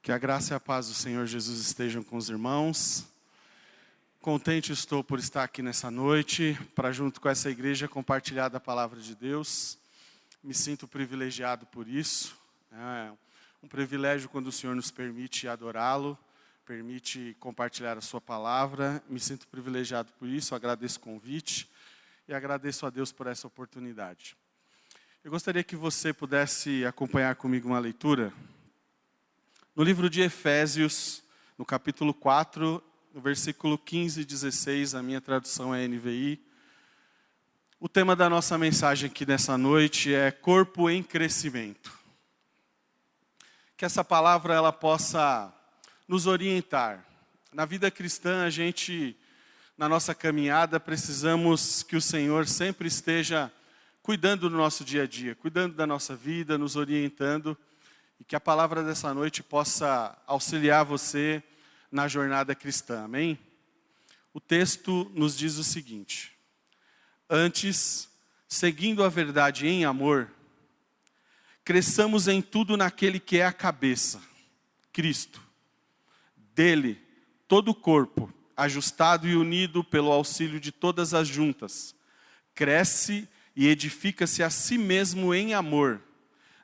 Que a graça e a paz do Senhor Jesus estejam com os irmãos. Contente estou por estar aqui nessa noite, para junto com essa igreja compartilhar da palavra de Deus. Me sinto privilegiado por isso. É um privilégio quando o Senhor nos permite adorá-lo, permite compartilhar a sua palavra. Me sinto privilegiado por isso, agradeço o convite e agradeço a Deus por essa oportunidade. Eu gostaria que você pudesse acompanhar comigo uma leitura no livro de Efésios, no capítulo 4, no versículo 15 e 16, a minha tradução é NVI. O tema da nossa mensagem aqui nessa noite é corpo em crescimento. Que essa palavra ela possa nos orientar. Na vida cristã, a gente, na nossa caminhada, precisamos que o Senhor sempre esteja cuidando do nosso dia a dia, cuidando da nossa vida, nos orientando, e que a palavra dessa noite possa auxiliar você na jornada cristã, amém? O texto nos diz o seguinte: antes, seguindo a verdade em amor, cresçamos em tudo naquele que é a cabeça, Cristo. Dele, todo o corpo, ajustado e unido pelo auxílio de todas as juntas, cresce e edifica-se a si mesmo em amor,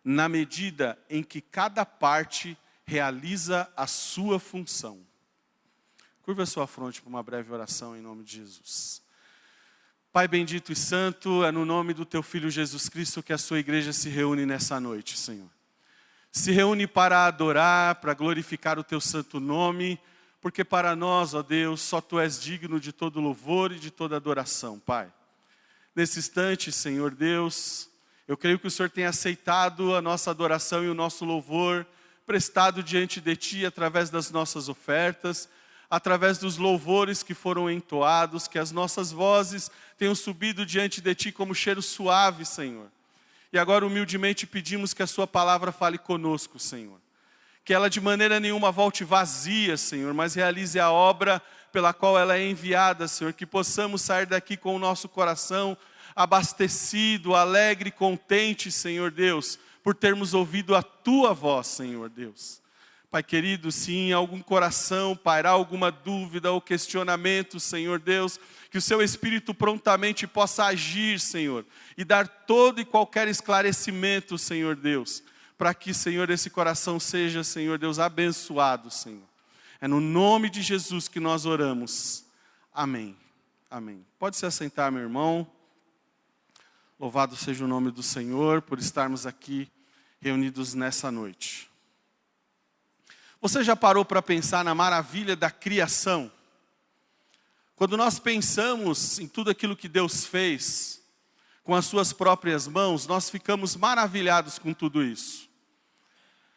na medida em que cada parte realiza a sua função. Curva a sua fronte para uma breve oração em nome de Jesus. Pai bendito e santo, é no nome do teu Filho Jesus Cristo que a sua igreja se reúne nessa noite, Senhor. Se reúne para adorar, para glorificar o teu santo nome, porque para nós, ó Deus, só tu és digno de todo louvor e de toda adoração, Pai. Nesse instante, Senhor Deus, eu creio que o Senhor tem aceitado a nossa adoração e o nosso louvor, prestado diante de Ti através das nossas ofertas, através dos louvores que foram entoados, que as nossas vozes tenham subido diante de Ti como cheiro suave, Senhor. E agora humildemente pedimos que a Sua palavra fale conosco, Senhor. Que ela de maneira nenhuma volte vazia, Senhor, mas realize a obra pela qual ela é enviada, Senhor. Que possamos sair daqui com o nosso coração abastecido, alegre, contente, Senhor Deus, por termos ouvido a Tua voz, Senhor Deus. Pai querido, se em algum coração pairar alguma dúvida ou questionamento, Senhor Deus, que o Seu Espírito prontamente possa agir, Senhor, e dar todo e qualquer esclarecimento, Senhor Deus, para que, Senhor, esse coração seja, Senhor Deus, abençoado, Senhor. É no nome de Jesus que nós oramos. Amém. Amém. Pode se assentar, meu irmão. Louvado seja o nome do Senhor por estarmos aqui reunidos nessa noite. Você já parou para pensar na maravilha da criação? Quando nós pensamos em tudo aquilo que Deus fez com as suas próprias mãos, nós ficamos maravilhados com tudo isso.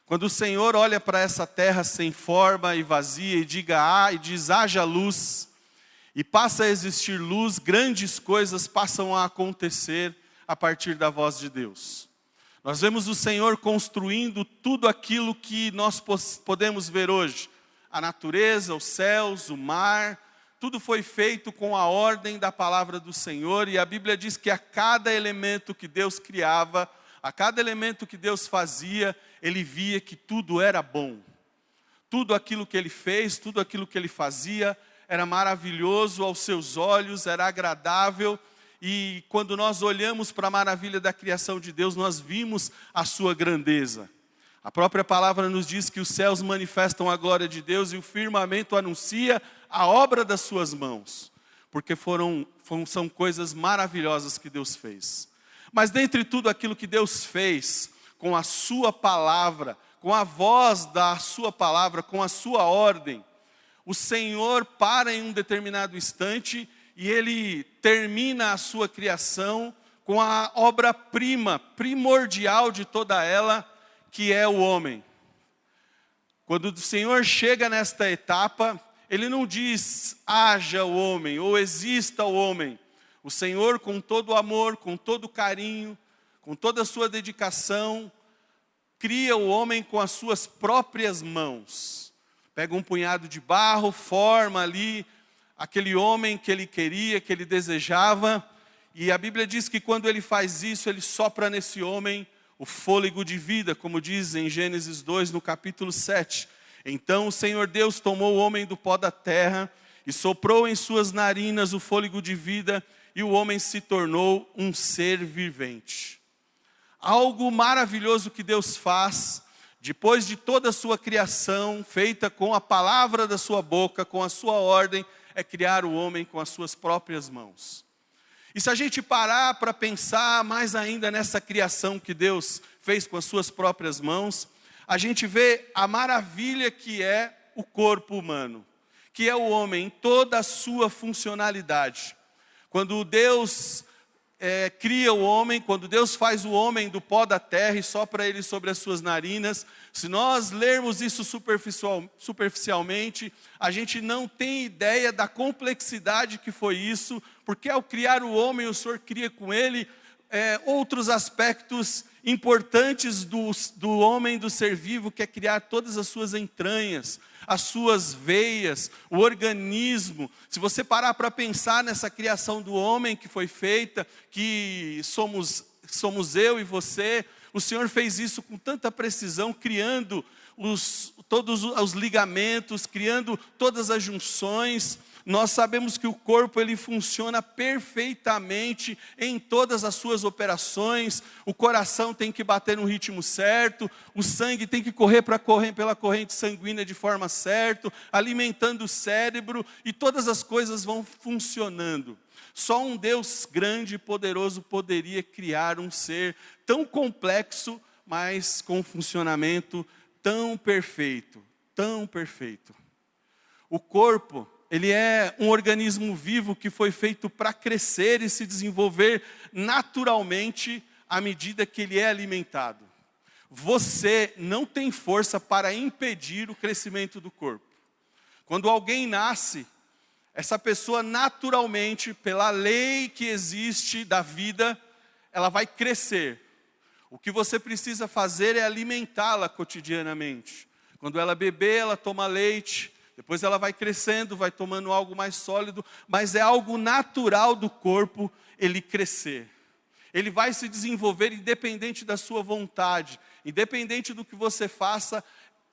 Quando o Senhor olha para essa terra sem forma e vazia e diz haja luz, e passa a existir luz, grandes coisas passam a acontecer a partir da voz de Deus. Nós vemos o Senhor construindo tudo aquilo que nós podemos ver hoje. A natureza, os céus, o mar, tudo foi feito com a ordem da palavra do Senhor. E a Bíblia diz que a cada elemento que Deus criava, a cada elemento que Deus fazia, Ele via que tudo era bom. Tudo aquilo que Ele fez, tudo aquilo que Ele fazia, era maravilhoso aos seus olhos, era agradável. E quando nós olhamos para a maravilha da criação de Deus, nós vimos a sua grandeza. A própria palavra nos diz que os céus manifestam a glória de Deus e o firmamento anuncia a obra das suas mãos. Porque são coisas maravilhosas que Deus fez. Mas dentre tudo aquilo que Deus fez, com a sua palavra, com a voz da sua palavra, com a sua ordem, o Senhor para em um determinado instante e Ele termina a sua criação com a obra-prima, primordial de toda ela, que é o homem. Quando o Senhor chega nesta etapa, Ele não diz, haja o homem, ou exista o homem. O Senhor, com todo o amor, com todo o carinho, com toda a sua dedicação, cria o homem com as suas próprias mãos. Pega um punhado de barro, forma ali aquele homem que ele queria, que ele desejava, e a Bíblia diz que quando ele faz isso, ele sopra nesse homem o fôlego de vida, como diz em Gênesis 2, no capítulo 7. Então o Senhor Deus tomou o homem do pó da terra e soprou em suas narinas o fôlego de vida, e o homem se tornou um ser vivente. Algo maravilhoso que Deus faz, depois de toda a sua criação, feita com a palavra da sua boca, com a sua ordem, é criar o homem com as suas próprias mãos. E se a gente parar para pensar mais ainda nessa criação que Deus fez com as suas próprias mãos, a gente vê a maravilha que é o corpo humano, que é o homem em toda a sua funcionalidade. Quando Deus cria o homem, quando Deus faz o homem do pó da terra e sopra ele sobre as suas narinas, se nós lermos isso superficialmente, a gente não tem ideia da complexidade que foi isso, porque ao criar o homem, o Senhor cria com ele outros aspectos importantes do homem, do ser vivo, que é criar todas as suas entranhas, as suas veias, o organismo. Se você parar para pensar nessa criação do homem que foi feita, que somos eu e você, o Senhor fez isso com tanta precisão, criando todos os ligamentos, criando todas as junções. Nós sabemos que o corpo ele funciona perfeitamente em todas as suas operações. O coração tem que bater no ritmo certo, o sangue tem que correr pela corrente sanguínea de forma certa, alimentando o cérebro, e todas as coisas vão funcionando. Só um Deus grande e poderoso poderia criar um ser tão complexo, mas com um funcionamento tão perfeito, tão perfeito. O corpo, ele é um organismo vivo que foi feito para crescer e se desenvolver naturalmente à medida que ele é alimentado. Você não tem força para impedir o crescimento do corpo. Quando alguém nasce, essa pessoa naturalmente, pela lei que existe da vida, ela vai crescer. O que você precisa fazer é alimentá-la cotidianamente. Quando ela beber, ela toma leite. Depois ela vai crescendo, vai tomando algo mais sólido, mas é algo natural do corpo ele crescer. Ele vai se desenvolver independente da sua vontade, independente do que você faça.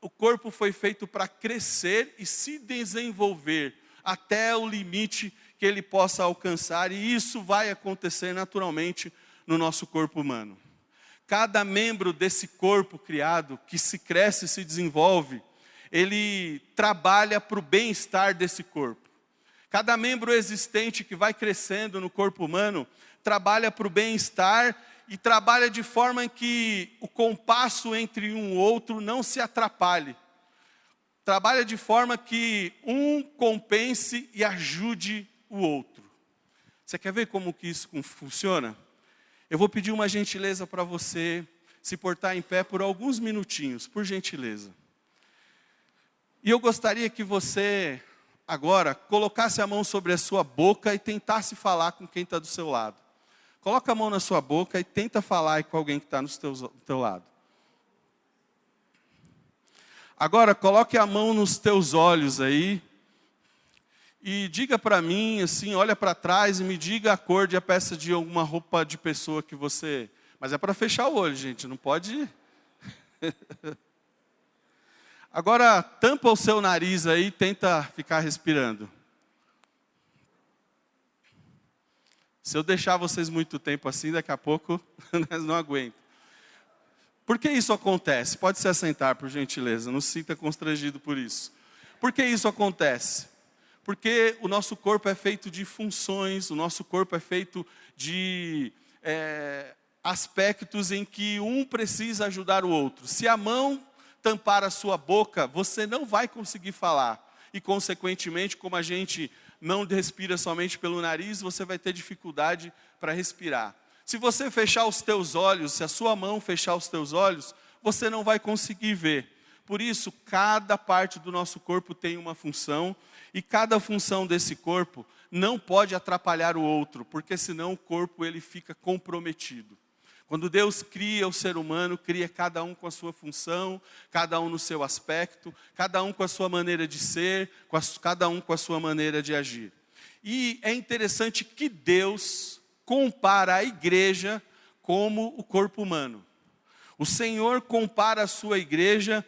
O corpo foi feito para crescer e se desenvolver até o limite que ele possa alcançar, e isso vai acontecer naturalmente no nosso corpo humano. Cada membro desse corpo criado, que se cresce e se desenvolve, ele trabalha para o bem-estar desse corpo. Cada membro existente que vai crescendo no corpo humano, trabalha para o bem-estar e trabalha de forma que o compasso entre um e outro não se atrapalhe. Trabalha de forma que um compense e ajude o outro. Você quer ver como que isso funciona? Eu vou pedir uma gentileza para você se portar em pé por alguns minutinhos, por gentileza. E eu gostaria que você, agora, colocasse a mão sobre a sua boca e tentasse falar com quem está do seu lado. Coloca a mão na sua boca e tenta falar com alguém que está do teu lado. Agora, coloque a mão nos teus olhos aí e diga para mim, assim, olha para trás e me diga a cor de a peça de alguma roupa de pessoa que você... Mas é para fechar o olho, gente, não pode... Agora, tampa o seu nariz aí e tenta ficar respirando. Se eu deixar vocês muito tempo assim, daqui a pouco, nós não aguento. Por que isso acontece? Pode se assentar, por gentileza, não se sinta constrangido por isso. Por que isso acontece? Porque o nosso corpo é feito de funções, o nosso corpo é feito de aspectos em que um precisa ajudar o outro. Se a mão tampar a sua boca, você não vai conseguir falar. E, consequentemente, como a gente não respira somente pelo nariz, você vai ter dificuldade para respirar. Se você fechar os teus olhos, se a sua mão fechar os teus olhos, você não vai conseguir ver. Por isso, cada parte do nosso corpo tem uma função, e cada função desse corpo não pode atrapalhar o outro, porque senão o corpo ele fica comprometido. Quando Deus cria o ser humano, cria cada um com a sua função, cada um no seu aspecto, cada um com a sua maneira de ser, cada um com a sua maneira de agir. E é interessante que Deus compara a igreja como o corpo humano. O Senhor compara a sua igreja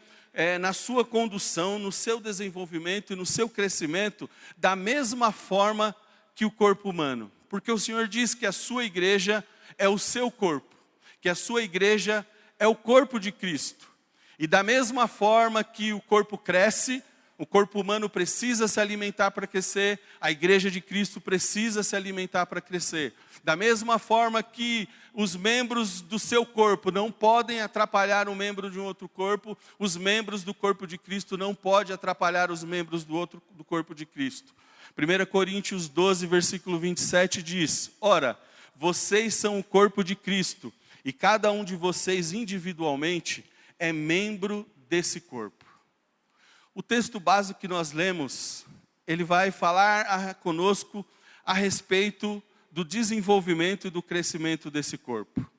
na sua condução, no seu desenvolvimento e no seu crescimento, da mesma forma que o corpo humano. Porque o Senhor diz que a sua igreja é o seu corpo, que a sua igreja é o corpo de Cristo. E da mesma forma que o corpo cresce, o corpo humano precisa se alimentar para crescer, a igreja de Cristo precisa se alimentar para crescer. Da mesma forma que os membros do seu corpo não podem atrapalhar um membro de um outro corpo, os membros do corpo de Cristo não podem atrapalhar os membros do corpo de Cristo. 1 Coríntios 12, versículo 27 diz: Ora, vocês são o corpo de Cristo, e cada um de vocês individualmente é membro desse corpo. O texto básico que nós lemos, ele vai falar conosco a respeito do desenvolvimento e do crescimento desse corpo.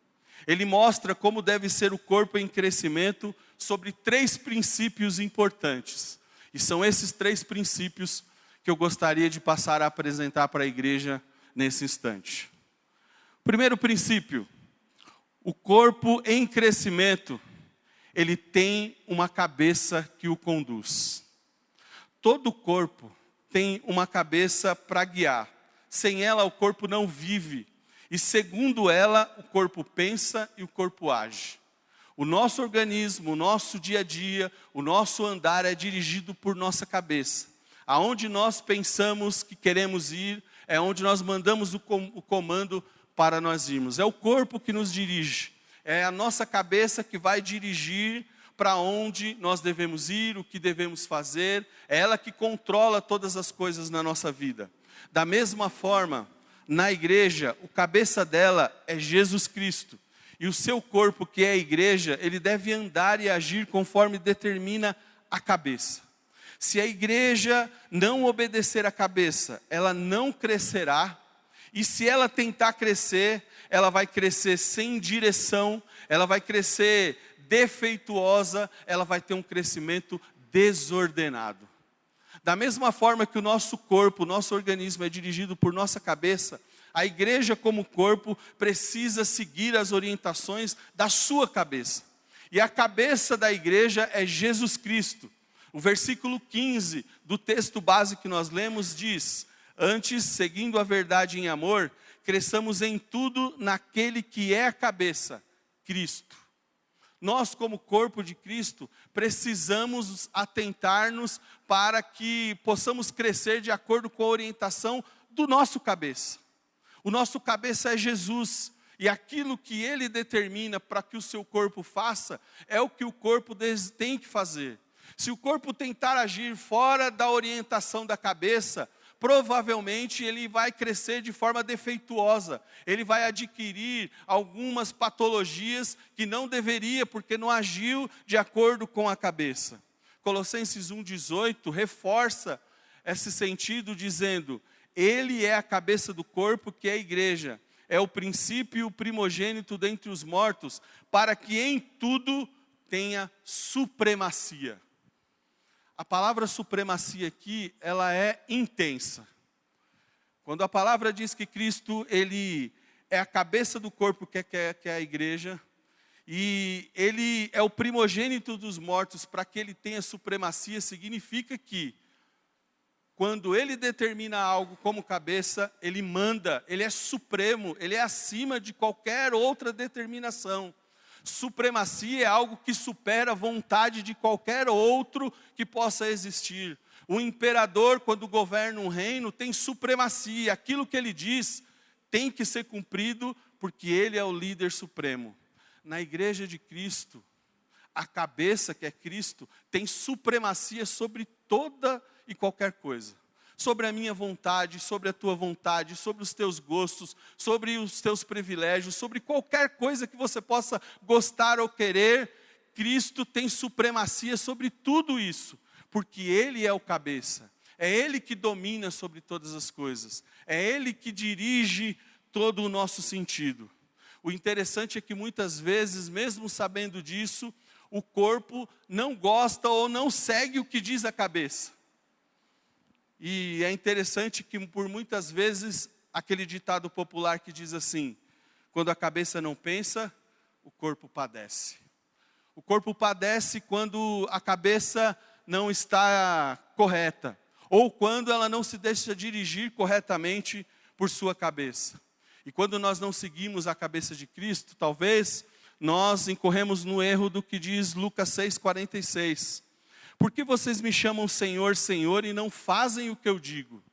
Ele mostra como deve ser o corpo em crescimento sobre 3 princípios importantes. E são esses 3 princípios que eu gostaria de passar a apresentar para a igreja nesse instante. Primeiro princípio: o corpo em crescimento, ele tem uma cabeça que o conduz. Todo corpo tem uma cabeça para guiar. Sem ela, o corpo não vive. E segundo ela, o corpo pensa e o corpo age. O nosso organismo, o nosso dia a dia, o nosso andar é dirigido por nossa cabeça. Aonde nós pensamos que queremos ir, é onde nós mandamos o comando para nós irmos. É o corpo que nos dirige. É a nossa cabeça que vai dirigir para onde nós devemos ir, o que devemos fazer. É ela que controla todas as coisas na nossa vida. Da mesma forma, na igreja, o cabeça dela é Jesus Cristo. E o seu corpo, que é a igreja, ele deve andar e agir conforme determina a cabeça. Se a igreja não obedecer à cabeça, ela não crescerá. E se ela tentar crescer, ela vai crescer sem direção, ela vai crescer defeituosa, ela vai ter um crescimento desordenado. Da mesma forma que o nosso corpo, o nosso organismo é dirigido por nossa cabeça, a igreja como corpo precisa seguir as orientações da sua cabeça. E a cabeça da igreja é Jesus Cristo. O versículo 15 do texto base que nós lemos diz: Antes, seguindo a verdade em amor, cresçamos em tudo naquele que é a cabeça, Cristo. Nós, como corpo de Cristo, precisamos atentar-nos para que possamos crescer de acordo com a orientação do nosso cabeça. O nosso cabeça é Jesus, e aquilo que Ele determina para que o seu corpo faça, é o que o corpo tem que fazer. Se o corpo tentar agir fora da orientação da cabeça, provavelmente ele vai crescer de forma defeituosa, ele vai adquirir algumas patologias que não deveria, porque não agiu de acordo com a cabeça. Colossenses 1,18 reforça esse sentido dizendo: Ele é a cabeça do corpo, que é a igreja, é o princípio e o primogênito dentre os mortos, para que em tudo tenha supremacia. A palavra supremacia aqui, ela é intensa. Quando a palavra diz que Cristo, Ele é a cabeça do corpo que é a igreja, e Ele é o primogênito dos mortos para que Ele tenha supremacia, significa que, quando Ele determina algo como cabeça, Ele manda, Ele é supremo, Ele é acima de qualquer outra determinação. Supremacia é algo que supera a vontade de qualquer outro que possa existir. O imperador, quando governa um reino, tem supremacia. Aquilo que ele diz tem que ser cumprido, porque ele é o líder supremo. Na igreja de Cristo, a cabeça, que é Cristo, tem supremacia sobre toda e qualquer coisa. Sobre a minha vontade, sobre a tua vontade, sobre os teus gostos, sobre os teus privilégios, sobre qualquer coisa que você possa gostar ou querer, Cristo tem supremacia sobre tudo isso, porque Ele é o cabeça, é Ele que domina sobre todas as coisas, é Ele que dirige todo o nosso sentido. O interessante é que muitas vezes, mesmo sabendo disso, o corpo não gosta ou não segue o que diz a cabeça. E é interessante que por muitas vezes, aquele ditado popular que diz assim: quando a cabeça não pensa, o corpo padece. O corpo padece quando a cabeça não está correta, ou quando ela não se deixa dirigir corretamente por sua cabeça. E quando nós não seguimos a cabeça de Cristo, talvez nós incorremos no erro do que diz Lucas 6,46. Por que vocês me chamam Senhor, Senhor e não fazem o que eu digo?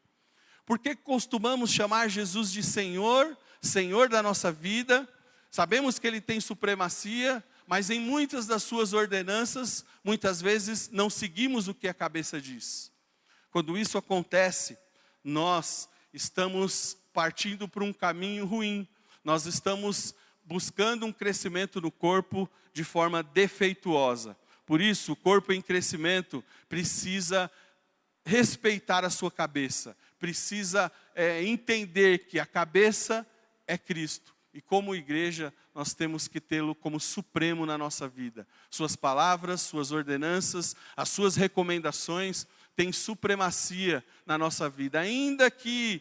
Por que costumamos chamar Jesus de Senhor, Senhor da nossa vida? Sabemos que Ele tem supremacia, mas em muitas das suas ordenanças, muitas vezes não seguimos o que a cabeça diz. Quando isso acontece, nós estamos partindo por um caminho ruim. Nós estamos buscando um crescimento no corpo de forma defeituosa. Por isso, o corpo em crescimento precisa respeitar a sua cabeça, precisa entender que a cabeça é Cristo. E como igreja, nós temos que tê-lo como supremo na nossa vida. Suas palavras, suas ordenanças, as suas recomendações têm supremacia na nossa vida. Ainda que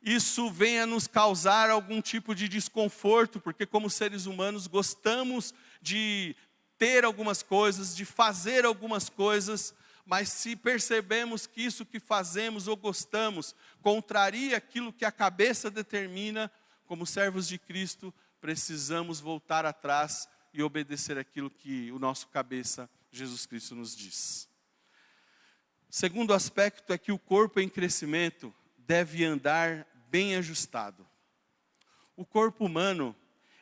isso venha nos causar algum tipo de desconforto, porque como seres humanos gostamos de ter algumas coisas, de fazer algumas coisas, mas se percebemos que isso que fazemos ou gostamos contraria aquilo que a cabeça determina, como servos de Cristo, precisamos voltar atrás e obedecer aquilo que o nosso cabeça, Jesus Cristo, nos diz. O segundo aspecto é que o corpo em crescimento deve andar bem ajustado. O corpo humano,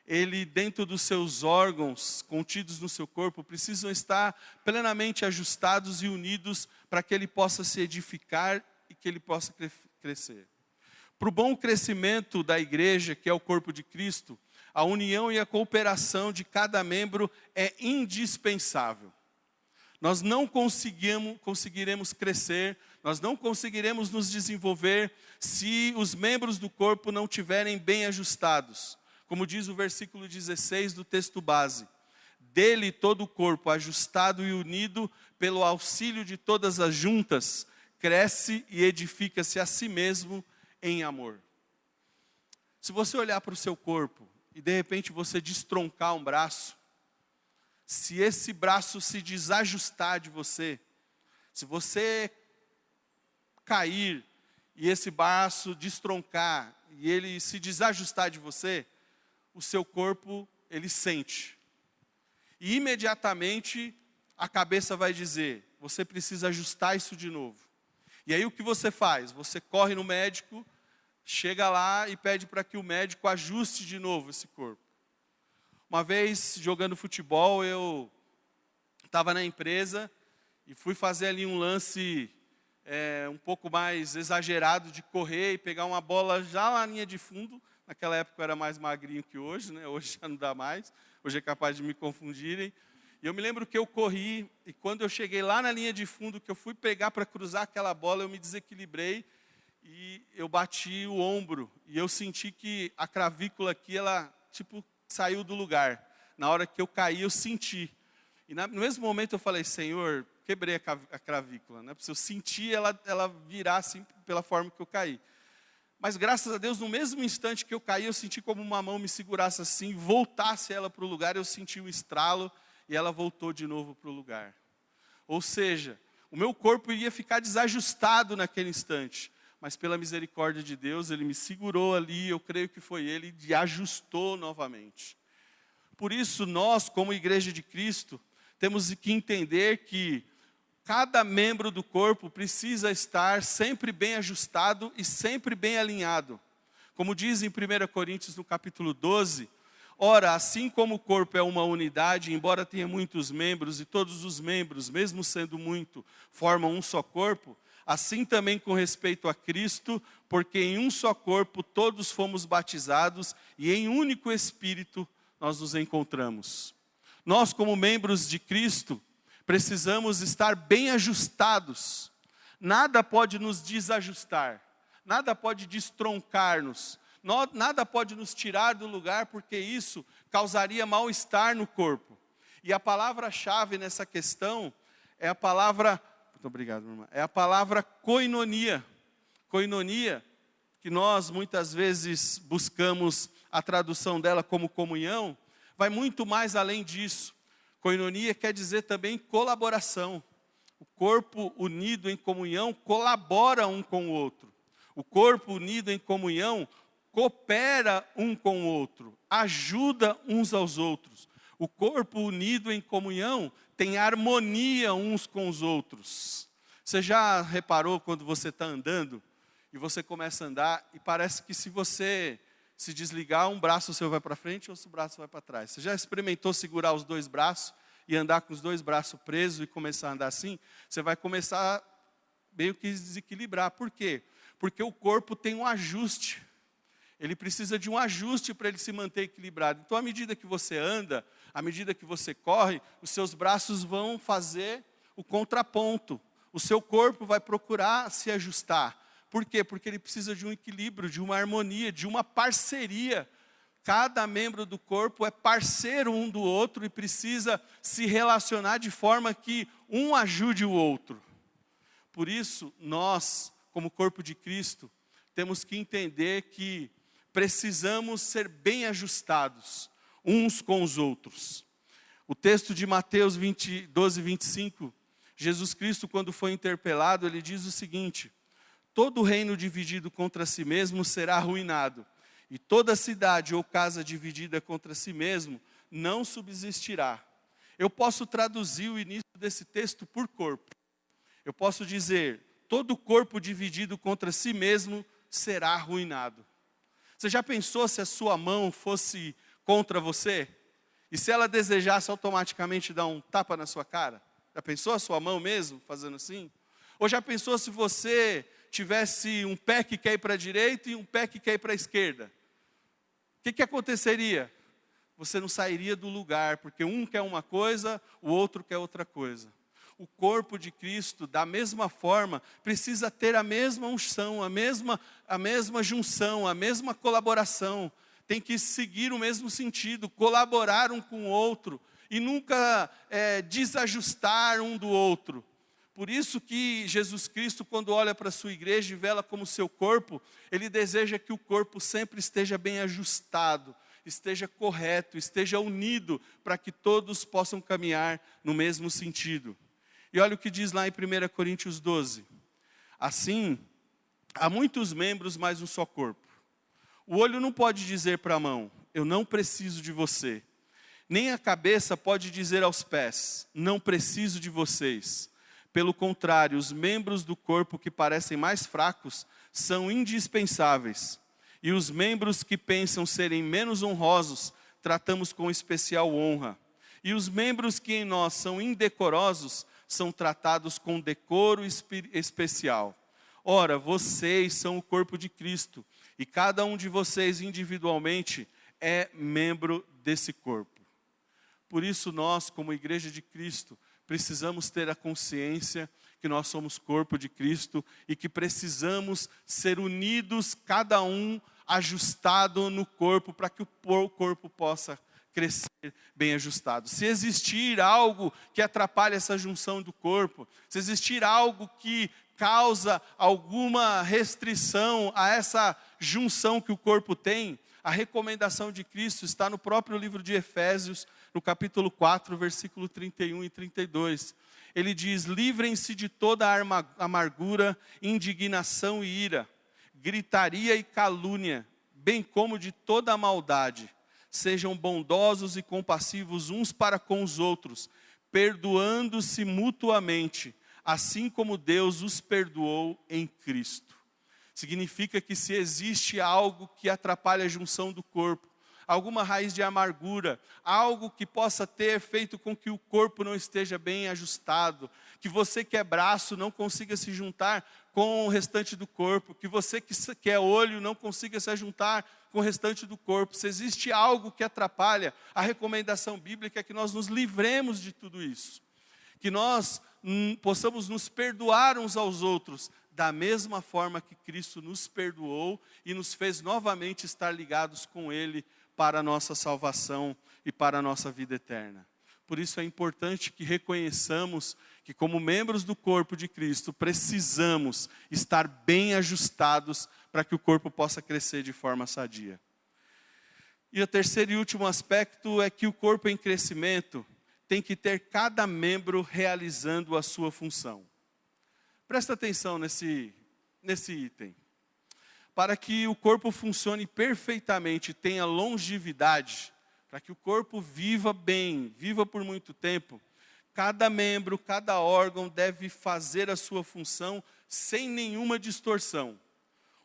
ele dentro dos seus órgãos contidos no seu corpo, precisam estar plenamente ajustados e unidos para que ele possa se edificar e que ele possa crescer. Para o bom crescimento da igreja, que é o corpo de Cristo, a união e a cooperação de cada membro é indispensável. Nós não conseguiremos crescer, nós não conseguiremos nos desenvolver se os membros do corpo não estiverem bem ajustados. Como diz o versículo 16 do texto base, dele todo o corpo, ajustado e unido pelo auxílio de todas as juntas, cresce e edifica-se a si mesmo em amor. Se você olhar para o seu corpo e de repente você destroncar um braço, se esse braço se desajustar de você, se você cair e esse braço destroncar e ele se desajustar de você, o seu corpo, ele sente. E imediatamente a cabeça vai dizer, você precisa ajustar isso de novo. E aí o que você faz? Você corre no médico, chega lá e pede para que o médico ajuste de novo esse corpo. Uma vez, jogando futebol, eu estava na empresa e fui fazer ali um lance um pouco mais exagerado de correr e pegar uma bola já na linha de fundo. Naquela época eu era mais magrinho que hoje, né? Hoje já não dá mais. Hoje é capaz de me confundirem. E eu me lembro que eu corri e quando eu cheguei lá na linha de fundo, que eu fui pegar para cruzar aquela bola, eu me desequilibrei e eu bati o ombro. E eu senti que a clavícula aqui, ela saiu do lugar. Na hora que eu caí, eu senti. E no mesmo momento eu falei, Senhor, quebrei a clavícula. Né? Porque eu senti ela virar assim pela forma que eu caí. Mas graças a Deus, no mesmo instante que eu caí, eu senti como uma mão me segurasse assim, voltasse ela para o lugar, eu senti um estralo e ela voltou de novo para o lugar. Ou seja, o meu corpo iria ficar desajustado naquele instante. Mas pela misericórdia de Deus, Ele me segurou ali, eu creio que foi Ele, e ajustou novamente. Por isso, nós, como igreja de Cristo, temos que entender que cada membro do corpo precisa estar sempre bem ajustado e sempre bem alinhado. Como diz em 1 Coríntios, no capítulo 12, ora, assim como o corpo é uma unidade, embora tenha muitos membros, e todos os membros, mesmo sendo muito, formam um só corpo, assim também com respeito a Cristo, porque em um só corpo todos fomos batizados e em um único Espírito nós nos encontramos. Nós, como membros de Cristo, precisamos estar bem ajustados. Nada pode nos desajustar, nada pode destroncar-nos, nada pode nos tirar do lugar, porque isso causaria mal-estar no corpo. E a palavra-chave nessa questão é a palavra... Muito obrigado, minha irmã. É a palavra koinonia. Koinonia, que nós muitas vezes buscamos a tradução dela como comunhão, vai muito mais além disso. Koinonia quer dizer também colaboração. O corpo unido em comunhão colabora um com o outro. O corpo unido em comunhão coopera um com o outro, ajuda uns aos outros. O corpo unido em comunhão tem harmonia uns com os outros. Você já reparou quando você está andando e você começa a andar e parece que se você se desligar, um braço seu vai para frente e outro braço vai para trás. Você já experimentou segurar os dois braços e andar com os dois braços presos e começar a andar assim? Você vai começar meio que desequilibrar. Por quê? Porque o corpo tem um ajuste. Ele precisa de um ajuste para ele se manter equilibrado. Então, à medida que você anda, à medida que você corre, os seus braços vão fazer o contraponto. O seu corpo vai procurar se ajustar. Por quê? Porque ele precisa de um equilíbrio, de uma harmonia, de uma parceria. Cada membro do corpo é parceiro um do outro e precisa se relacionar de forma que um ajude o outro. Por isso, nós, como corpo de Cristo, temos que entender que precisamos ser bem ajustados uns com os outros. O texto de Mateus 12, 25, Jesus Cristo, quando foi interpelado, ele diz o seguinte: todo reino dividido contra si mesmo será arruinado, e toda cidade ou casa dividida contra si mesmo não subsistirá. Eu posso traduzir o início desse texto por corpo. Eu posso dizer, todo corpo dividido contra si mesmo será arruinado. Você já pensou se a sua mão fosse contra você? E se ela desejasse automaticamente dar um tapa na sua cara? Já pensou a sua mão mesmo fazendo assim? Ou já pensou se você tivesse um pé que quer ir para a direita e um pé que quer ir para a esquerda? O que aconteceria? Você não sairia do lugar, porque um quer uma coisa, o outro quer outra coisa. O corpo de Cristo, da mesma forma, precisa ter a mesma unção, a mesma junção, a mesma colaboração. Tem que seguir o mesmo sentido, colaborar um com o outro e nunca desajustar um do outro. Por isso que Jesus Cristo, quando olha para a sua igreja e vê-la como seu corpo, ele deseja que o corpo sempre esteja bem ajustado, esteja correto, esteja unido, para que todos possam caminhar no mesmo sentido. E olha o que diz lá em 1 Coríntios 12. Assim, há muitos membros, mas um só corpo. O olho não pode dizer para a mão, eu não preciso de você. Nem a cabeça pode dizer aos pés, não preciso de vocês. Pelo contrário, os membros do corpo que parecem mais fracos são indispensáveis. E os membros que pensam serem menos honrosos, tratamos com especial honra. E os membros que em nós são indecorosos, são tratados com decoro especial. Ora, vocês são o corpo de Cristo, e cada um de vocês individualmente é membro desse corpo. Por isso nós, como igreja de Cristo, precisamos ter a consciência que nós somos corpo de Cristo e que precisamos ser unidos, cada um ajustado no corpo, para que o corpo possa crescer bem ajustado. Se existir algo que atrapalha essa junção do corpo, se existir algo que causa alguma restrição a essa junção que o corpo tem, a recomendação de Cristo está no próprio livro de Efésios, no capítulo 4, versículo 31 e 32. Ele diz, livrem-se de toda amargura, indignação e ira, gritaria e calúnia, bem como de toda a maldade. Sejam bondosos e compassivos uns para com os outros, perdoando-se mutuamente, assim como Deus os perdoou em Cristo. Significa que se existe algo que atrapalha a junção do corpo, alguma raiz de amargura, algo que possa ter feito com que o corpo não esteja bem ajustado, que você que é braço não consiga se juntar com o restante do corpo, que você que é olho não consiga se juntar com o restante do corpo. Se existe algo que atrapalha, a recomendação bíblica é que nós nos livremos de tudo isso. Que nós possamos nos perdoar uns aos outros, da mesma forma que Cristo nos perdoou e nos fez novamente estar ligados com Ele para a nossa salvação e para a nossa vida eterna. Por isso é importante que reconheçamos que, como membros do corpo de Cristo, precisamos estar bem ajustados para que o corpo possa crescer de forma sadia. E o terceiro e último aspecto é que o corpo em crescimento tem que ter cada membro realizando a sua função. Presta atenção nesse item. Para que o corpo funcione perfeitamente, tenha longevidade, para que o corpo viva bem, viva por muito tempo, cada membro, cada órgão deve fazer a sua função sem nenhuma distorção.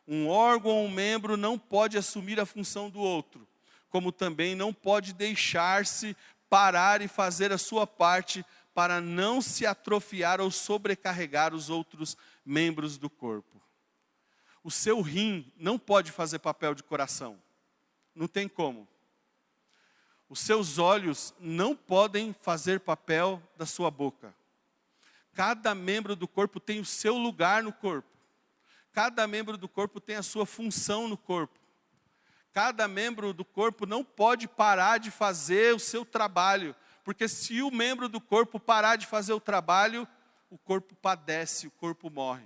Um órgão ou um membro não pode assumir a função do outro, como também não pode deixar-se parar e fazer a sua parte para não se atrofiar ou sobrecarregar os outros membros do corpo. O seu rim não pode fazer papel de coração. Não tem como. Os seus olhos não podem fazer papel da sua boca. Cada membro do corpo tem o seu lugar no corpo. Cada membro do corpo tem a sua função no corpo. Cada membro do corpo não pode parar de fazer o seu trabalho, porque se o membro do corpo parar de fazer o trabalho, o corpo padece, o corpo morre.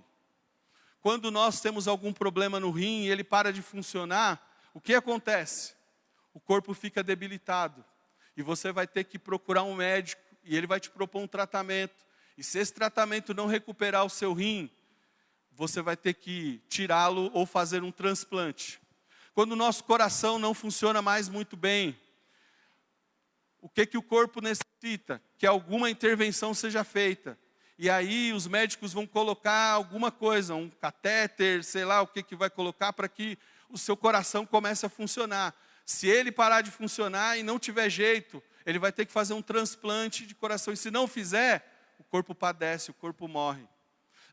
Quando nós temos algum problema no rim e ele para de funcionar, o que acontece? O corpo fica debilitado e você vai ter que procurar um médico e ele vai te propor um tratamento. E se esse tratamento não recuperar o seu rim, você vai ter que tirá-lo ou fazer um transplante. Quando o nosso coração não funciona mais muito bem, o que o corpo necessita? Que alguma intervenção seja feita. E aí os médicos vão colocar alguma coisa, um catéter, sei lá o que vai colocar para que o seu coração comece a funcionar. Se ele parar de funcionar e não tiver jeito, ele vai ter que fazer um transplante de coração. E se não fizer, o corpo padece, o corpo morre.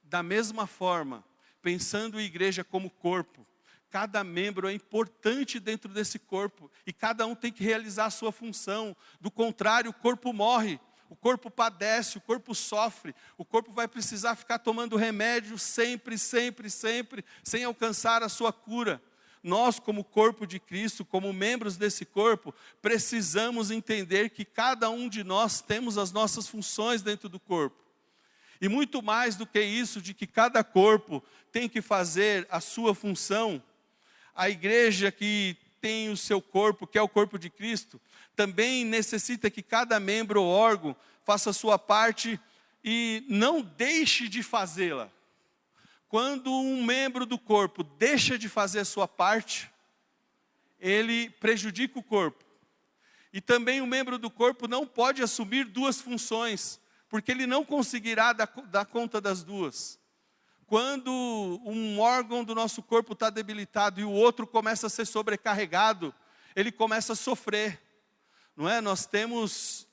Da mesma forma, pensando em igreja como corpo, cada membro é importante dentro desse corpo e cada um tem que realizar a sua função. Do contrário, o corpo morre, o corpo padece, o corpo sofre, o corpo vai precisar ficar tomando remédio sempre, sem alcançar a sua cura. Nós, como corpo de Cristo, como membros desse corpo, precisamos entender que cada um de nós temos as nossas funções dentro do corpo. E muito mais do que isso, de que cada corpo tem que fazer a sua função, a igreja que tem o seu corpo, que é o corpo de Cristo, também necessita que cada membro ou órgão faça a sua parte e não deixe de fazê-la. Quando um membro do corpo deixa de fazer a sua parte, ele prejudica o corpo. E também o membro do corpo não pode assumir duas funções, porque ele não conseguirá dar conta das duas. Quando um órgão do nosso corpo está debilitado e o outro começa a ser sobrecarregado, ele começa a sofrer. Não é? Nós temos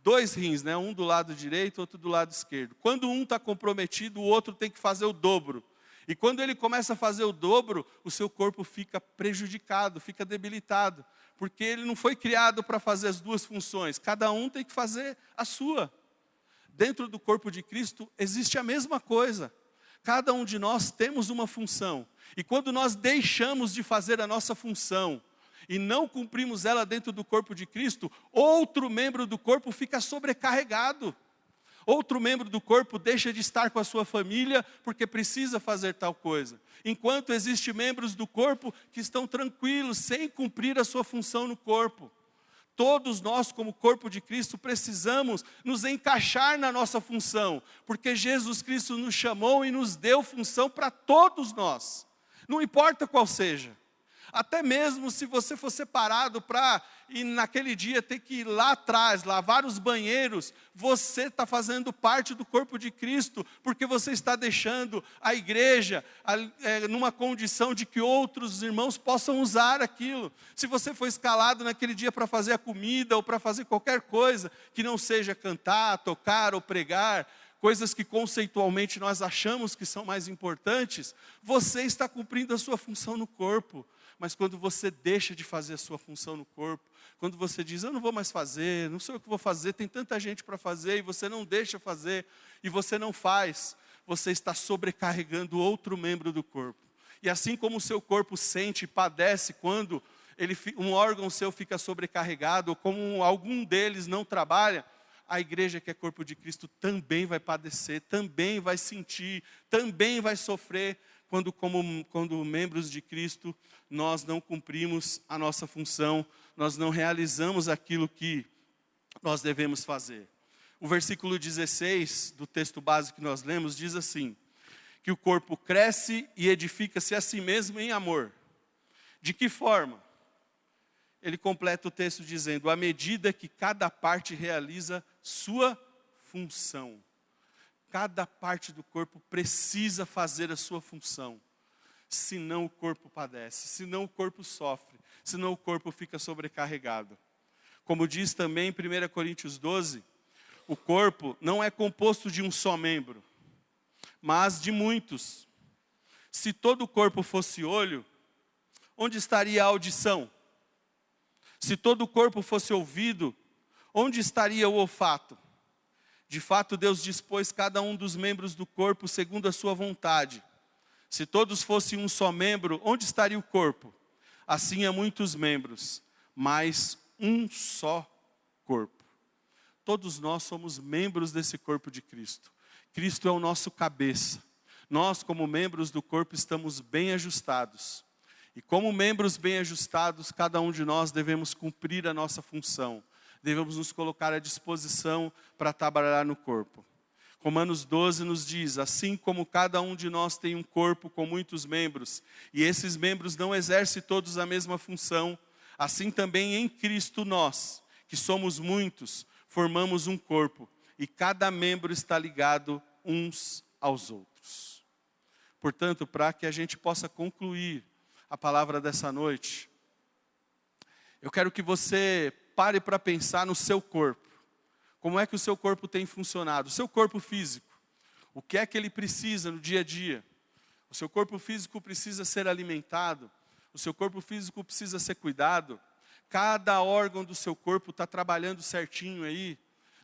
2 rins, né? Um do lado direito, outro do lado esquerdo. Quando um está comprometido, o outro tem que fazer o dobro. E quando ele começa a fazer o dobro, o seu corpo fica prejudicado, fica debilitado. Porque ele não foi criado para fazer as duas funções. Cada um tem que fazer a sua. Dentro do corpo de Cristo existe a mesma coisa. Cada um de nós temos uma função. E quando nós deixamos de fazer a nossa função e não cumprimos ela dentro do corpo de Cristo, outro membro do corpo fica sobrecarregado. Outro membro do corpo deixa de estar com a sua família porque precisa fazer tal coisa. Enquanto existem membros do corpo que estão tranquilos, sem cumprir a sua função no corpo. Todos nós, como corpo de Cristo, precisamos nos encaixar na nossa função, porque Jesus Cristo nos chamou e nos deu função para todos nós, não importa qual seja. Até mesmo se você for separado para ir naquele dia ter que ir lá atrás, lavar os banheiros, você está fazendo parte do corpo de Cristo, porque você está deixando a igreja numa condição de que outros irmãos possam usar aquilo. Se você foi escalado naquele dia para fazer a comida ou para fazer qualquer coisa, que não seja cantar, tocar ou pregar, coisas que conceitualmente nós achamos que são mais importantes, você está cumprindo a sua função no corpo. Mas quando você deixa de fazer a sua função no corpo, quando você diz, eu não vou mais fazer, não sei o que vou fazer, tem tanta gente para fazer, e você não deixa fazer, e você não faz, você está sobrecarregando outro membro do corpo. E assim como o seu corpo sente e padece quando um órgão seu fica sobrecarregado, ou como algum deles não trabalha, a igreja que é corpo de Cristo também vai padecer, também vai sentir, também vai sofrer, quando membros de Cristo, nós não cumprimos a nossa função, nós não realizamos aquilo que nós devemos fazer. O versículo 16 do texto básico que nós lemos diz assim: que o corpo cresce e edifica-se a si mesmo em amor. De que forma? Ele completa o texto dizendo: à medida que cada parte realiza sua função. Cada parte do corpo precisa fazer a sua função. Senão o corpo padece, senão o corpo sofre, senão o corpo fica sobrecarregado. Como diz também em 1 Coríntios 12, o corpo não é composto de um só membro, mas de muitos. Se todo o corpo fosse olho, onde estaria a audição? Se todo o corpo fosse ouvido, onde estaria o olfato? De fato, Deus dispôs cada um dos membros do corpo segundo a sua vontade. Se todos fossem um só membro, onde estaria o corpo? Assim há muitos membros, mas um só corpo. Todos nós somos membros desse corpo de Cristo. Cristo é o nosso cabeça. Nós, como membros do corpo, estamos bem ajustados. E como membros bem ajustados, cada um de nós devemos cumprir a nossa função. Devemos nos colocar à disposição para trabalhar no corpo. Romanos 12 nos diz: assim como cada um de nós tem um corpo com muitos membros, e esses membros não exercem todos a mesma função, assim também em Cristo nós, que somos muitos, formamos um corpo, e cada membro está ligado uns aos outros. Portanto, para que a gente possa concluir a palavra dessa noite, eu quero que você pare para pensar no seu corpo. Como é que o seu corpo tem funcionado? O seu corpo físico. O que é que ele precisa no dia a dia? O seu corpo físico precisa ser alimentado. O seu corpo físico precisa ser cuidado. Cada órgão do seu corpo está trabalhando certinho aí.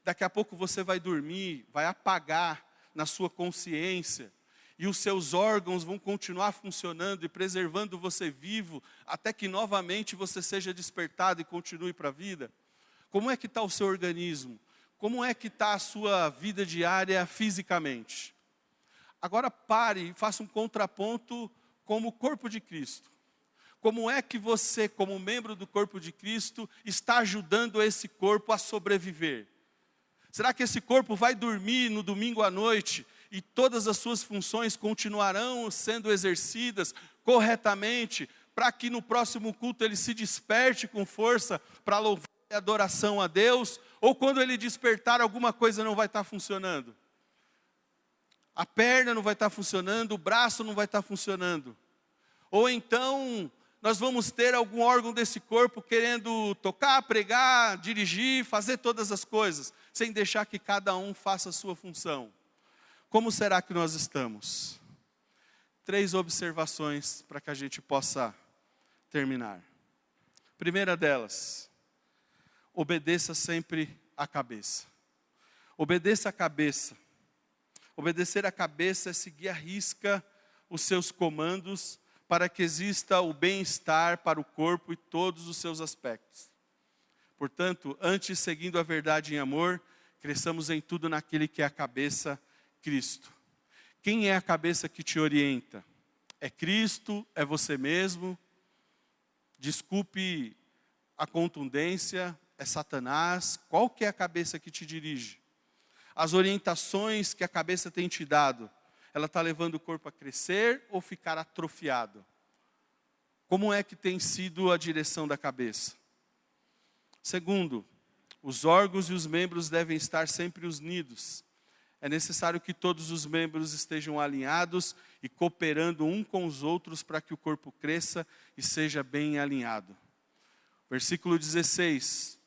Daqui a pouco você vai dormir, vai apagar na sua consciência. E os seus órgãos vão continuar funcionando e preservando você vivo, até que novamente você seja despertado e continue para a vida. Como é que está o seu organismo? Como é que está a sua vida diária fisicamente? Agora pare e faça um contraponto como o corpo de Cristo. Como é que você, como membro do corpo de Cristo, está ajudando esse corpo a sobreviver? Será que esse corpo vai dormir no domingo à noite e todas as suas funções continuarão sendo exercidas corretamente, para que no próximo culto ele se desperte com força para louvar e adoração a Deus? Ou quando ele despertar, alguma coisa não vai estar funcionando? A perna não vai estar funcionando, o braço não vai estar funcionando. Ou então, nós vamos ter algum órgão desse corpo querendo tocar, pregar, dirigir, fazer todas as coisas, sem deixar que cada um faça a sua função. Como será que nós estamos? 3 observações para que a gente possa terminar. Primeira delas: obedeça sempre a cabeça. Obedeça a cabeça. Obedecer a cabeça é seguir à risca os seus comandos para que exista o bem-estar para o corpo e todos os seus aspectos. Portanto, antes, seguindo a verdade em amor, cresçamos em tudo naquele que é a cabeça, Cristo. Quem é a cabeça que te orienta? É Cristo? É você mesmo? Desculpe a contundência, é Satanás? Qual que é a cabeça que te dirige? As orientações que a cabeça tem te dado, ela está levando o corpo a crescer ou ficar atrofiado? Como é que tem sido a direção da cabeça? Segundo, os órgãos e os membros devem estar sempre unidos. É necessário que todos os membros estejam alinhados e cooperando um com os outros para que o corpo cresça e seja bem alinhado. Versículo 16.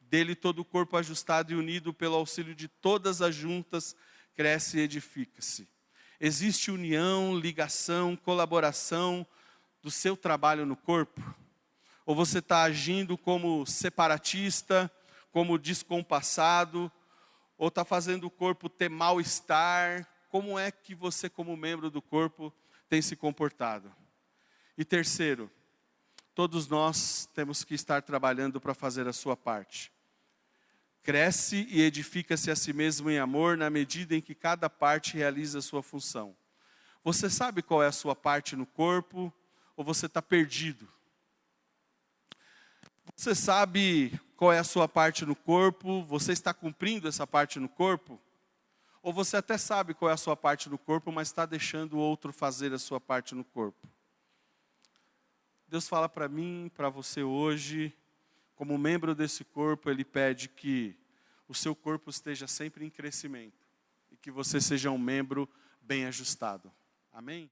Dele todo o corpo ajustado e unido pelo auxílio de todas as juntas cresce e edifica-se. Existe união, ligação, colaboração do seu trabalho no corpo? Ou você está agindo como separatista, como descompassado, ou está fazendo o corpo ter mal-estar? Como é que você, como membro do corpo, tem se comportado? E terceiro, todos nós temos que estar trabalhando para fazer a sua parte. Cresce e edifica-se a si mesmo em amor, na medida em que cada parte realiza a sua função. Você sabe qual é a sua parte no corpo, ou você está perdido? Você sabe qual é a sua parte no corpo? Você está cumprindo essa parte no corpo? Ou você até sabe qual é a sua parte no corpo, mas está deixando o outro fazer a sua parte no corpo? Deus fala para mim, para você hoje, como membro desse corpo, Ele pede que o seu corpo esteja sempre em crescimento e que você seja um membro bem ajustado. Amém?